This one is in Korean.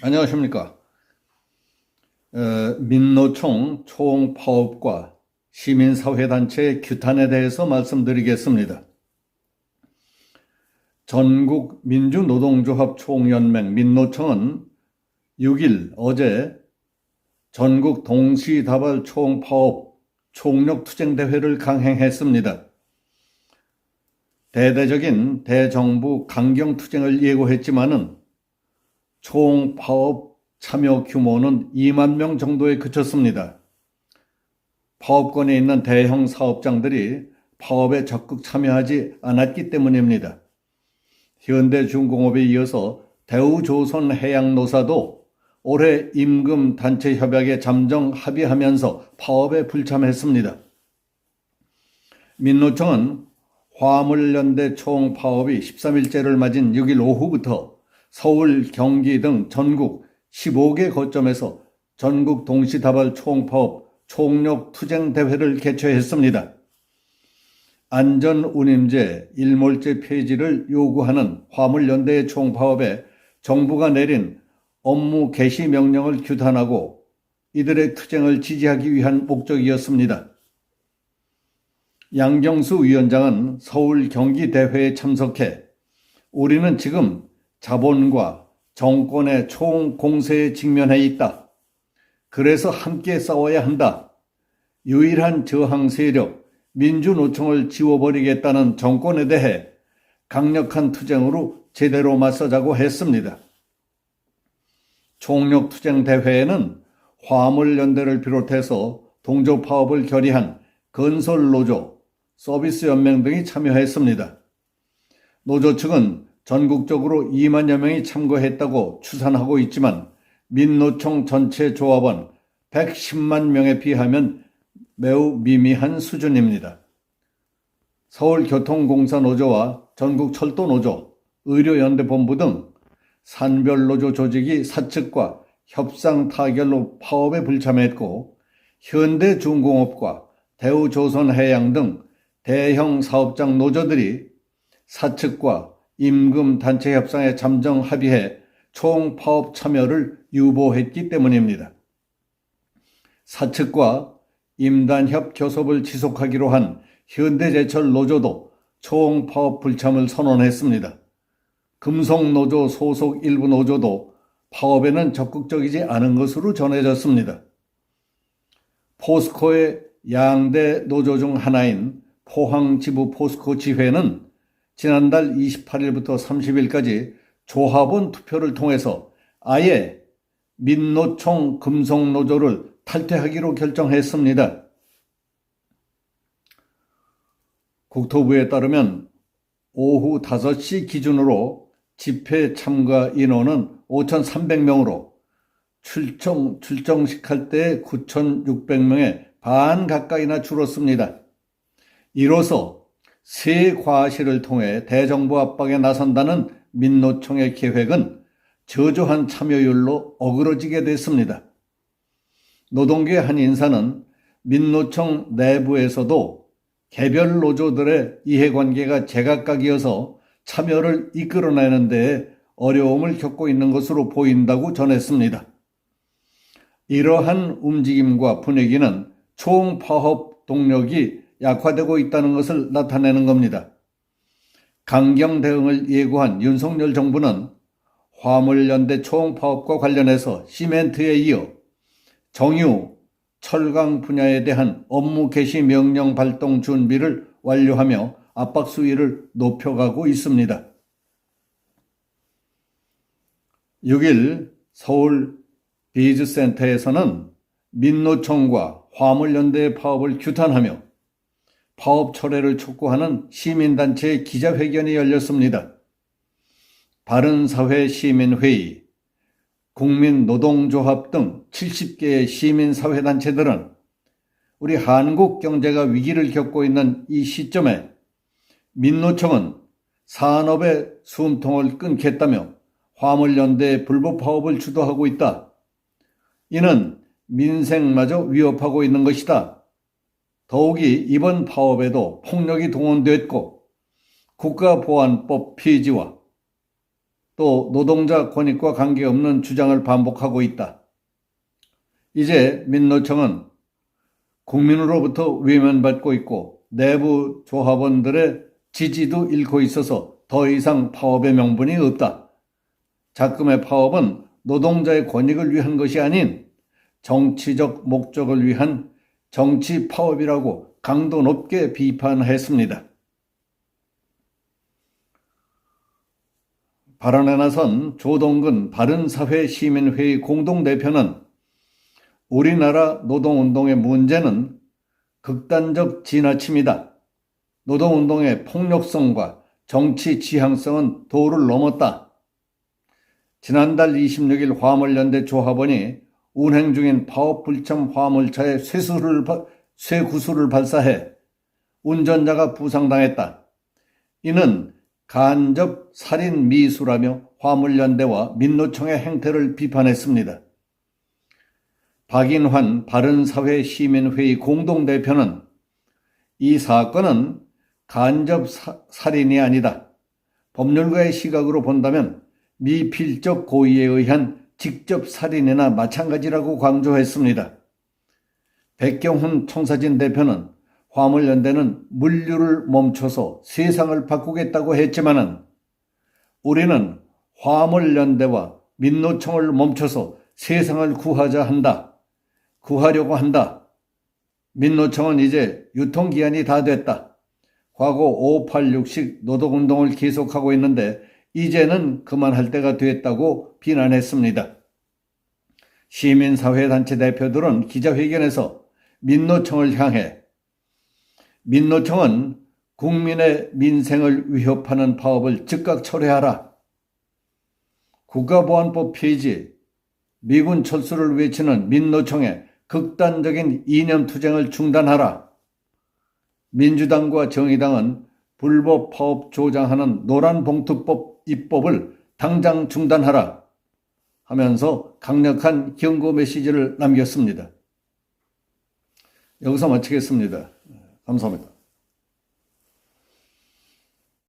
안녕하십니까. 민노총 총파업과 시민사회단체의 규탄에 대해서 말씀드리겠습니다. 전국민주노동조합 총연맹 민노총은 6일 어제 전국 동시다발 총파업 총력투쟁대회를 강행했습니다. 대대적인 대정부 강경투쟁을 예고했지만은 총파업 참여 규모는 2만 명 정도에 그쳤습니다. 파업권에 있는 대형 사업장들이 파업에 적극 참여하지 않았기 때문입니다. 현대중공업에 이어서 대우조선해양노사도 올해 임금단체협약에 잠정 합의하면서 파업에 불참했습니다. 민노총은 화물연대 총파업이 13일째를 맞은 6일 오후부터 서울, 경기 등 전국 15개 거점에서 전국 동시다발 총파업 총력투쟁대회를 개최했습니다. 안전운임제 일몰제 폐지를 요구하는 화물연대의 총파업에 정부가 내린 업무 개시 명령을 규탄하고 이들의 투쟁을 지지하기 위한 목적이었습니다. 양경수 위원장은 서울 경기 대회에 참석해 우리는 지금 자본과 정권의 총공세에 직면해 있다. 그래서 함께 싸워야 한다. 유일한 저항 세력 민주노총을 지워버리겠다는 정권에 대해 강력한 투쟁으로 제대로 맞서자고 했습니다. 총력투쟁대회에는 화물연대를 비롯해서 동조파업을 결의한 건설노조, 서비스연맹 등이 참여했습니다. 노조 측은 전국적으로 2만여 명이 참가했다고 추산하고 있지만 민노총 전체 조합원 110만 명에 비하면 매우 미미한 수준입니다. 서울교통공사노조와 전국철도노조, 의료연대본부 등 산별노조 조직이 사측과 협상 타결로 파업에 불참했고 현대중공업과 대우조선해양 등 대형 사업장 노조들이 사측과 임금단체 협상에 잠정 합의해 총파업 참여를 유보했기 때문입니다. 사측과 임단협 교섭을 지속하기로 한 현대제철 노조도 총파업 불참을 선언했습니다. 금속노조 소속 일부 노조도 파업에는 적극적이지 않은 것으로 전해졌습니다. 포스코의 양대 노조 중 하나인 포항지부 포스코 지회는 지난달 28일부터 30일까지 조합원 투표를 통해서 아예 민노총 금속노조를 탈퇴하기로 결정했습니다. 국토부에 따르면 오후 5시 기준으로 집회 참가 인원은 5,300명으로 출정식 할 때 9,600명에 반 가까이나 줄었습니다. 이로써 새 과시를 통해 대정부 압박에 나선다는 민노총의 계획은 저조한 참여율로 어그러지게 됐습니다. 노동계 한 인사는 민노총 내부에서도 개별 노조들의 이해관계가 제각각이어서 참여를 이끌어내는 데 어려움을 겪고 있는 것으로 보인다고 전했습니다. 이러한 움직임과 분위기는 총파업 동력이 약화되고 있다는 것을 나타내는 겁니다. 강경 대응을 예고한 윤석열 정부는 화물연대 총파업과 관련해서 시멘트에 이어 정유, 철강 분야에 대한 업무 개시 명령 발동 준비를 완료하며 압박 수위를 높여가고 있습니다. 6일 서울 비즈센터에서는 민노총과 화물연대의 파업을 규탄하며 파업 철회를 촉구하는 시민단체의 기자회견이 열렸습니다. 바른사회 시민회의, 국민노동조합 등 70개의 시민사회단체들은 우리 한국 경제가 위기를 겪고 있는 이 시점에 민노총은 산업의 숨통을 끊겠다며 화물연대의 불법 파업을 주도하고 있다. 이는 민생마저 위협하고 있는 것이다. 더욱이 이번 파업에도 폭력이 동원됐고 국가보안법 폐지와 또 노동자 권익과 관계없는 주장을 반복하고 있다. 이제 민노총은 국민으로부터 외면받고 있고 내부 조합원들의 지지도 잃고 있어서 더 이상 파업의 명분이 없다. 작금의 파업은 노동자의 권익을 위한 것이 아닌 정치적 목적을 위한 정치 파업이라고 강도 높게 비판했습니다. 발언에 나선 조동근 바른사회시민회의 공동대표는 우리나라 노동운동의 문제는 극단적 지나침이다. 노동운동의 폭력성과 정치 지향성은 도를 넘었다. 지난달 26일 화물연대 조합원이 운행 중인 파업 불참 화물차에 쇠구슬을 발사해 운전자가 부상당했다. 이는 간접 살인 미수라며 화물연대와 민노총의 행태를 비판했습니다. 박인환 바른사회시민회의 공동대표는 이 사건은 간접 살인이 아니다. 법률가의 시각으로 본다면 미필적 고의에 의한 직접 살인이나 마찬가지라고 강조했습니다. 백경훈 청사진 대표는 화물연대는 물류를 멈춰서 세상을 바꾸겠다고 했지만은 우리는 화물연대와 민노총을 멈춰서 세상을 구하려고 한다. 민노총은 이제 유통기한이 다 됐다. 과거 586식 노동운동을 계속하고 있는데 이제는 그만할 때가 됐다고 비난했습니다. 시민사회단체 대표들은 기자회견에서 민노총을 향해 민노총은 국민의 민생을 위협하는 파업을 즉각 철회하라. 국가보안법 폐지, 미군 철수를 외치는 민노총의 극단적인 이념투쟁을 중단하라. 민주당과 정의당은 불법 파업 조장하는 노란봉투법 입법을 당장 중단하라 하면서 강력한 경고 메시지를 남겼습니다. 여기서 마치겠습니다. 감사합니다.